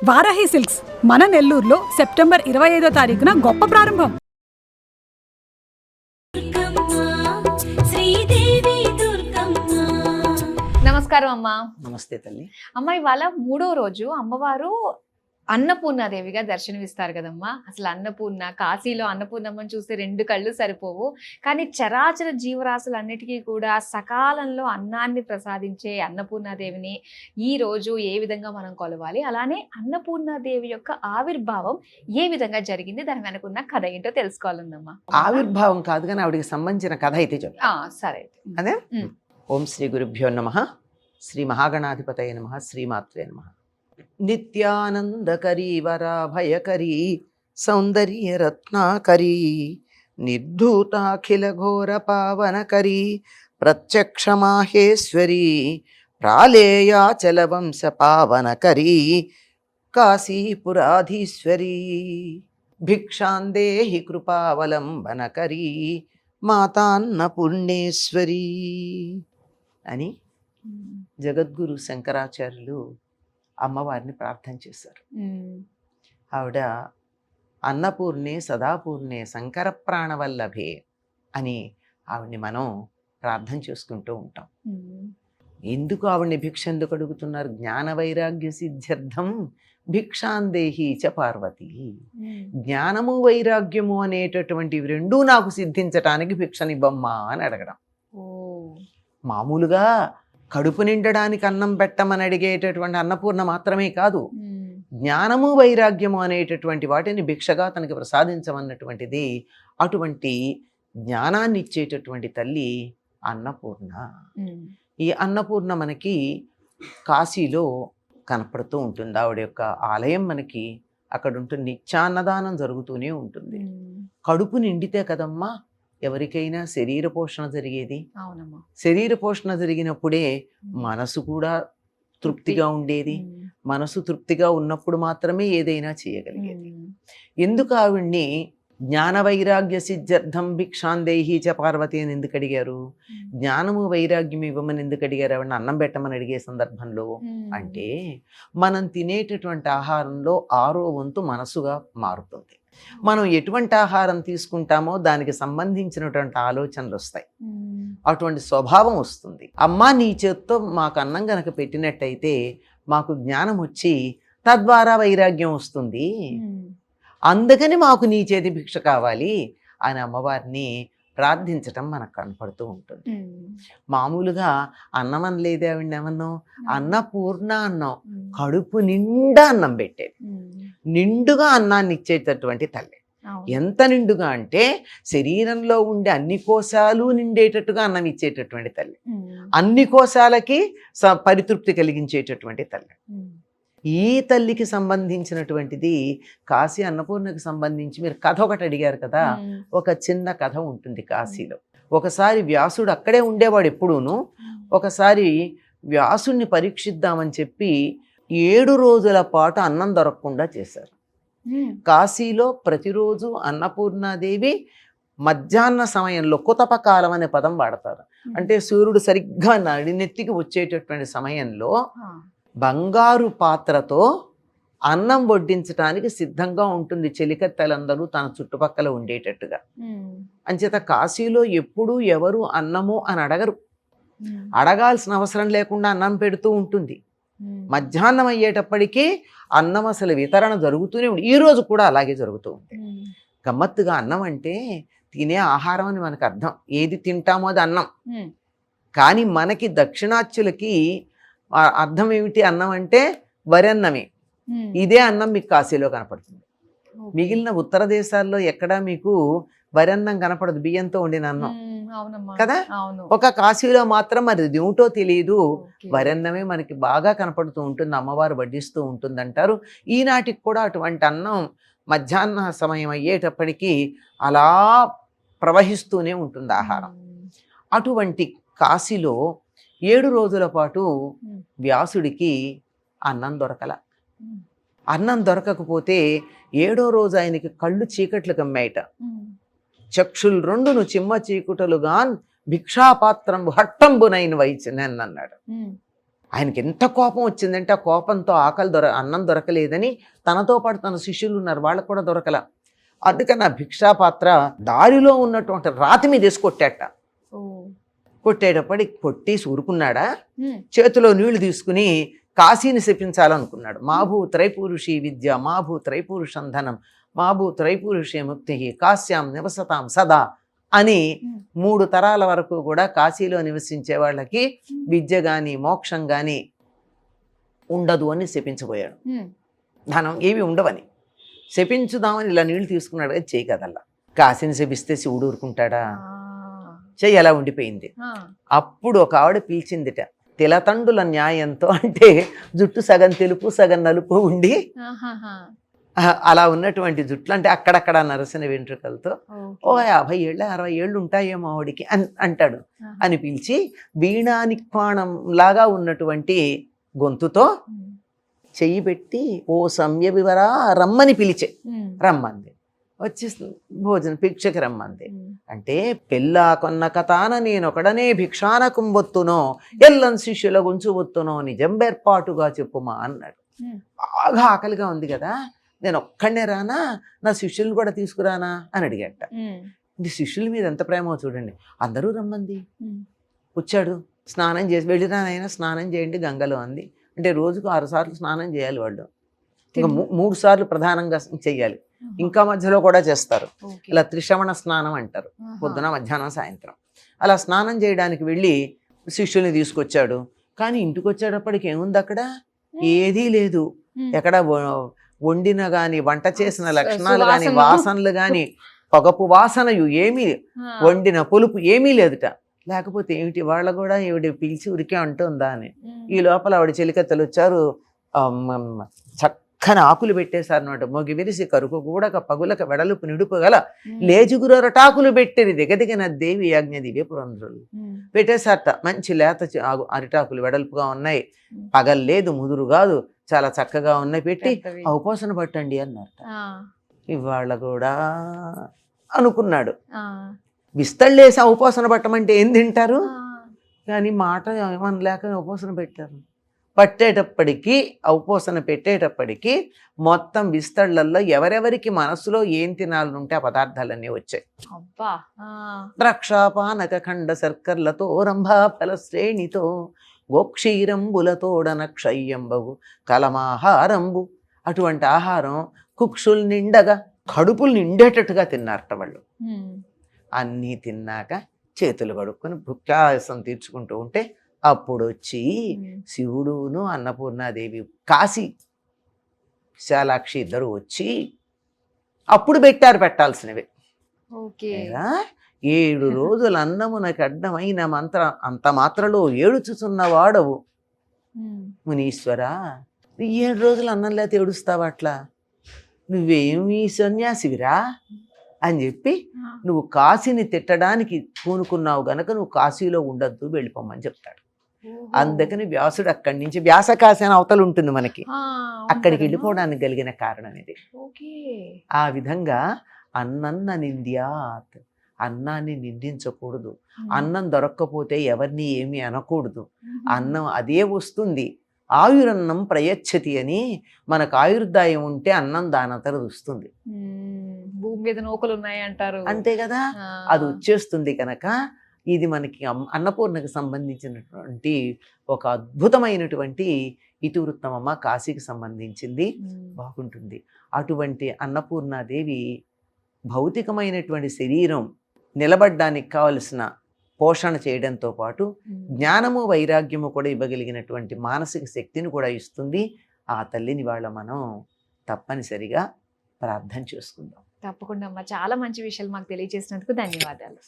Varahi silks మన నెల్లూరులో September 25వ తారీఖున గొప్ప ప్రారంభం. నమస్కారం అమ్మా. నమస్తే తల్లి. అమ్మ, ఇవాళ 3వ రోజు అమ్మవారు అన్నపూర్ణాదేవిగా దర్శనమిస్తారు కదమ్మా. అసలు అన్నపూర్ణ, కాశీలో అన్నపూర్ణమ్మని చూస్తే 2 కళ్ళు సరిపోవు. కానీ చరాచర జీవరాశులన్నిటికీ కూడా సకాలంలో అన్నాన్ని ప్రసాదించే అన్నపూర్ణాదేవిని ఈ రోజు ఏ విధంగా మనం కొలవాలి, అలానే అన్నపూర్ణాదేవి యొక్క ఆవిర్భావం ఏ విధంగా జరిగింది, దాని వెనుకున్న కథ ఏంటో తెలుసుకోవాలన్నమ్మా. ఆవిర్భావం కాదు కానీ ఆవిడికి సంబంధించిన కథ అయితే చెప్తా. సరే. అదే. ఓం శ్రీ గురుభ్యో నమః. శ్రీ మహాగణాధిపతయ నమః. శ్రీమాత్రే నమః. నిత్యానందకరీ వరాభయకరీ సౌందర్య రత్నాకరీ నిర్ధూతాఖిల ఘోర పావనకరీ ప్రత్యక్ష మాహేశ్వరీ ప్రాళేయాచల వంశ పావనకరీ కాశీపురాధీశ్వరీ భిక్షాందేహి కృపావలంబనకరీ మాతాన్నపూర్ణేశ్వరీ అని జగద్గురు శంకరాచార్యులు అమ్మవారిని ప్రార్థన చేశారు. ఆవిడ అన్నపూర్ణే సదాపూర్ణే శంకర ప్రాణవల్లభే అని ఆవిడ్ని మనం ప్రార్థన చేసుకుంటూ ఉంటాం. ఎందుకు ఆవిడ్ని భిక్ష ఎందుకు అడుగుతున్నారు? జ్ఞాన వైరాగ్య సిద్ధ్యర్థం భిక్షాందేహి చ పార్వతి. జ్ఞానము వైరాగ్యము అనేటటువంటివి రెండూ నాకు సిద్ధించటానికి భిక్షనివ్వమ్మా అని అడగడం. మామూలుగా కడుపు నిండడానికి అన్నం పెట్టమని అడిగేటటువంటి అన్నపూర్ణ మాత్రమే కాదు, జ్ఞానము వైరాగ్యము అనేటటువంటి వాటిని భిక్షగా తనకి ప్రసాదించమన్నటువంటిది. అటువంటి జ్ఞానాన్ని ఇచ్చేటటువంటి తల్లి అన్నపూర్ణ. ఈ అన్నపూర్ణ మనకి కాశీలో కనపడుతూ ఉంటుంది. ఆవిడ యొక్క ఆలయం మనకి అక్కడ ఉంటుంది. నిత్యాన్నదానం జరుగుతూనే ఉంటుంది. కడుపు నిండితే కదమ్మా ఎవరికైనా శరీర పోషణ జరిగేది. శరీర పోషణ జరిగినప్పుడే మనసు కూడా తృప్తిగా ఉండేది. మనసు తృప్తిగా ఉన్నప్పుడు మాత్రమే ఏదైనా చేయగలిగేది. ఎందుకు ఆవిడ్ని జ్ఞాన వైరాగ్య సిద్ధ్యర్థం భిక్షాందేహి చ పార్వతి అని ఎందుకు అడిగారు? జ్ఞానము వైరాగ్యం ఇవ్వమని ఎందుకు అడిగారు ఆవిడని అన్నం పెట్టమని అడిగే సందర్భంలో? అంటే మనం తినేటటువంటి ఆహారంలో 6వ వంతు మనసుగా మారుతుంది. మనం ఎటువంటి ఆహారం తీసుకుంటామో దానికి సంబంధించినటువంటి ఆలోచనలు వస్తాయి, అటువంటి స్వభావం వస్తుంది. అమ్మా నీ చేత్తో మాకు అన్నం గనక పెట్టినట్టయితే మాకు జ్ఞానం వచ్చి తద్వారా వైరాగ్యం వస్తుంది, అందుకని మాకు నీ చేతి భిక్ష కావాలి అని అమ్మవారిని ప్రార్థించటం మనకు కనపడుతూ ఉంటుంది. మామూలుగా అన్నం అనలేదు ఆవిడ, ఏమన్నాం? అన్నపూర్ణ అన్నాం. కడుపు నిండా అన్నం పెట్టేది, నిండుగా అన్నాన్ని ఇచ్చేటటువంటి తల్లి. ఎంత నిండుగా అంటే శరీరంలో ఉండే అన్ని కోశాలు నిండేటట్టుగా అన్నం ఇచ్చేటటువంటి తల్లి, అన్ని కోశాలకి పరితృప్తి కలిగించేటటువంటి తల్లి. ఈ తల్లికి సంబంధించినటువంటిది కాశీ అన్నపూర్ణకి సంబంధించి మీరు కథ ఒకటి అడిగారు కదా, ఒక చిన్న కథ ఉంటుంది కాశీలో. ఒకసారి వ్యాసుడు అక్కడే ఉండేవాడు ఎప్పుడూను. ఒకసారి వ్యాసుడిని పరీక్షిద్దామని చెప్పి 7 రోజుల పాటు అన్నం దొరకకుండా చేశారు. కాశీలో ప్రతిరోజు అన్నపూర్ణాదేవి మధ్యాహ్న సమయంలో కుతపకాలం అనే పదం వాడతారు. అంటే సూర్యుడు సరిగ్గా నడినెత్తికి వచ్చేటటువంటి సమయంలో బంగారు పాత్రతో అన్నం వడ్డించడానికి సిద్ధంగా ఉంటుంది చెలికత్తెలందరూ తన చుట్టుపక్కల ఉండేటట్టుగా. అంచేత కాశీలో ఎప్పుడూ ఎవరు అన్నము అని అడగరు, అడగాల్సిన అవసరం లేకుండా అన్నం పెడుతూ ఉంటుంది. మధ్యాహ్నం అయ్యేటప్పటికీ అన్నం అసలు వితరణ జరుగుతూనే ఉంది. ఈ రోజు కూడా అలాగే జరుగుతూ ఉంది. గమ్మత్తుగా అన్నం అంటే తినే ఆహారం అని మనకు అర్థం, ఏది తింటామో అది అన్నం. కానీ మనకి దక్షిణాత్యులకి అర్థం ఏమిటి? అన్నం అంటే వరి అన్నమే. ఇదే అన్నం మీకు కాశీలో కనపడుతుంది. మిగిలిన ఉత్తర దేశాల్లో ఎక్కడా మీకు వరి అన్నం కనపడదు, బియ్యంతో వండిన అన్నం కదా. ఒక కాశీలో మాత్రం మరి ఏమిటో తెలియదు, వరి అన్నమే మనకి బాగా కనపడుతూ ఉంటుంది, అమ్మవారు వడ్డిస్తూ ఉంటుంది అంటారు. ఈనాటికి కూడా అటువంటి అన్నం మధ్యాహ్న సమయం అయ్యేటప్పటికీ అలా ప్రవహిస్తూనే ఉంటుంది ఆహారం. అటువంటి కాశీలో 7 రోజుల పాటు వ్యాసుడికి అన్నం దొరకల. అన్నం దొరకకపోతే 7వ రోజు ఆయనకి కళ్ళు చీకట్లు కమ్మాయిట. చక్షులు 2 చిమ్మ చీకుటలుగాన్ భిక్షాపాత్రం హట్టంబునైన వైచినన్ అన్నాడు. ఆయనకి ఎంత కోపం వచ్చిందంటే ఆ కోపంతో అన్నం దొరకలేదని తనతో పాటు తన శిష్యులు ఉన్నారు, వాళ్ళకు కూడా దొరకల. అందుకని ఆ భిక్షాపాత్ర దారిలో ఉన్నటువంటి రాతి మీద వేసి కొట్టాట. కొట్టేటప్పటికి కొట్టి ఊరుకున్నాడా, చేతిలో నీళ్లు తీసుకుని కాశీని శపించాలనుకున్నాడు. మాభూ త్రైపురుషి విద్య, మాభూ త్రైపురుషం ధనం, మాభూ త్రైపురుషే ముక్తి, కాశ్యాం నివసతాం సదా అని 3 తరాల వరకు కూడా కాశీలో నివసించే వాళ్ళకి విద్య గాని మోక్షం గాని ఉండదు అని శపించబోయాడు. ధనం ఏవి ఉండవని శపించుదామని ఇలా నీళ్లు తీసుకున్నాడు, కానీ చెయ్యి కదల్లా. కాశీని శపిస్తే శివుడు ఊరుకుంటాడా, చెయ్యి అలా ఉండిపోయింది. అప్పుడు ఒక ఆవిడ పిలిచిందిట, తిలతండుల న్యాయంతో, అంటే జుట్టు సగం తెలుపు సగం నలుపు ఉండి అలా ఉన్నటువంటి జుట్లు, అంటే అక్కడక్కడ నరసిన వెంట్రుకలతో, ఓ 50 ఏళ్ళు 60 ఏళ్ళు ఉంటాయేమో ఆవిడికి అంటాడు అని పిలిచి, వీణానిక్వాణం లాగా ఉన్నటువంటి గొంతుతో చెయ్యి పెట్టి ఓ సంయ వివరా రమ్మని పిలిచే, రమ్మంది. వచ్చి భోజనం భిక్షకి రమ్మంది. అంటే పెళ్ళా కొన్న కథాన నేనొకడనే భిక్షాన కుంబొత్తునో ఎల్లం శిష్యుల గుంచు ఒత్తునో నిజంబేర్పాటుగా చెప్పుమా అన్నాడు. బాగా ఆకలిగా ఉంది కదా, నేను ఒక్కడనే రానా, నా శిష్యులను కూడా తీసుకురానా అని అడిగట. ఇది శిష్యుల మీద ఎంత ప్రేమో చూడండి. అందరూ రమ్మంది, వచ్చాడు. స్నానం చేసి వెళ్ళిరానైనా స్నానం చేయండి గంగలో అంది. అంటే రోజుకు 6 సార్లు స్నానం చేయాలి వాళ్ళు. ఇంకా 3 సార్లు ప్రధానంగా చెయ్యాలి, ఇంకా మధ్యలో కూడా చేస్తారు. ఇలా త్రిశ్రవణ స్నానం అంటారు, పొద్దున మధ్యాహ్నం సాయంత్రం. అలా స్నానం చేయడానికి వెళ్ళి శిష్యుల్ని తీసుకొచ్చాడు. కానీ ఇంటికి వచ్చేటప్పటికి ఏముంది అక్కడ, ఏదీ లేదు. ఎక్కడ వండిన గాని వంట చేసిన లక్షణాలు గాని వాసనలు గాని పొగపు వాసనయు ఏమీ, వండిన పులుపు ఏమీ లేదుట. లేకపోతే ఏమిటి, వాళ్ళ కూడా ఈవిడ పిలిచి ఉరికే అంటుందా అని. ఈ లోపల ఆవిడ చెలికత్తలు వచ్చారు, చక్కని ఆకులు పెట్టేశారు అనమాట. మొగి విరిసి కరుకు కూడక పగులక వెడలుపు నిడుపుగల లేజుగురటాకులు పెట్టిరి దిగదిగిన దేవి యాజ్ఞ దివ్య పురంధ్రులు పెట్టేశారట. మంచి లేత అరిటాకులు వెడల్పుగా ఉన్నాయి, పగలు లేదు ముదురు కాదు, చాలా చక్కగా ఉన్నాయి, పెట్టి ఆ ఉపాసన పట్టండి అన్నారట. ఇవాళ కూడా అనుకున్నాడు, విస్తళ్ళేసి ఆ ఉపాసన పట్టమంటే ఏం తింటారు, కానీ మాట ఏమనలేక ఉపాసన పెట్టారు. పట్టేటప్పటికీ ఆ ఉపాసన పెట్టేటప్పటికీ మొత్తం విస్తళ్లల్లో ఎవరెవరికి మనసులో ఏం తినాలనుంటే ఆ పదార్థాలన్నీ వచ్చాయి. ద్రాక్షాపానక ఖండ శర్కర్లతో రంభా ఫల శ్రేణితో గోక్షీరంబులతోడన క్షయ్యంబవు కలమాహారంబు. అటువంటి ఆహారం కుక్షులు నిండగా కడుపులు నిండేటట్టుగా తిన్నారట వాళ్ళు. అన్నీ తిన్నాక చేతులు కడుక్కొని భుక్తాయాసం తీర్చుకుంటూ ఉంటే అప్పుడు వచ్చి శివుడును అన్నపూర్ణాదేవి కాశీ విశాలాక్షి ఇద్దరు వచ్చి అప్పుడు పెట్టాల్సినవి. 7 రోజులు అన్నమునకు అడ్డమైన అంత మాత్రలో ఏడుచుచున్న వాడవు మునీశ్వరా, 7 రోజులు అన్నం లేక ఏడుస్తావా, అట్లా నువ్వేమీ సన్యాసివిరా అని చెప్పి నువ్వు కాశీని తిట్టడానికి పూనుకున్నావు గనక నువ్వు కాశీలో ఉండద్దు, వెళ్ళిపోమని చెప్తాడు. అందుకని వ్యాసుడు అక్కడి నుంచి, వ్యాసకాశి అని అవతలు ఉంటుంది మనకి, అక్కడికి వెళ్ళిపోవడానికి కలిగిన కారణం ఇది. ఆ విధంగా అన్నన్న నింద్యాత్, అన్నాన్ని నిందించకూడదు. అన్నం దొరక్కపోతే ఎవరిని ఏమీ అనకూడదు. అన్నం అదే వస్తుంది. ఆయురన్నం ప్రయచ్చతి అని, మనకు ఆయుర్దాయం ఉంటే అన్నం దానంతర వస్తుంది. భూమి మీద నూకలు ఉన్నాయి అంటారు, అంతే కదా, అది వచ్చేస్తుంది. కనుక ఇది మనకి అన్నపూర్ణకు సంబంధించినటువంటి ఒక అద్భుతమైనటువంటి ఇతివృత్తమమ్మ, కాశీకి సంబంధించింది, బాగుంటుంది. అటువంటి అన్నపూర్ణాదేవి భౌతికమైనటువంటి శరీరం నిలబడ్డానికి కావలసిన పోషణ చేయడంతో పాటు జ్ఞానము వైరాగ్యము కూడా ఇవ్వగలిగినటువంటి మానసిక శక్తిని కూడా ఇస్తుంది. ఆ తల్లిని వాళ్ళ మనం తప్పనిసరిగా ప్రార్థన చేసుకుందాం. తప్పకుండా అమ్మా, చాలా మంచి విషయాలు మాకు తెలియజేసినందుకు ధన్యవాదాలు.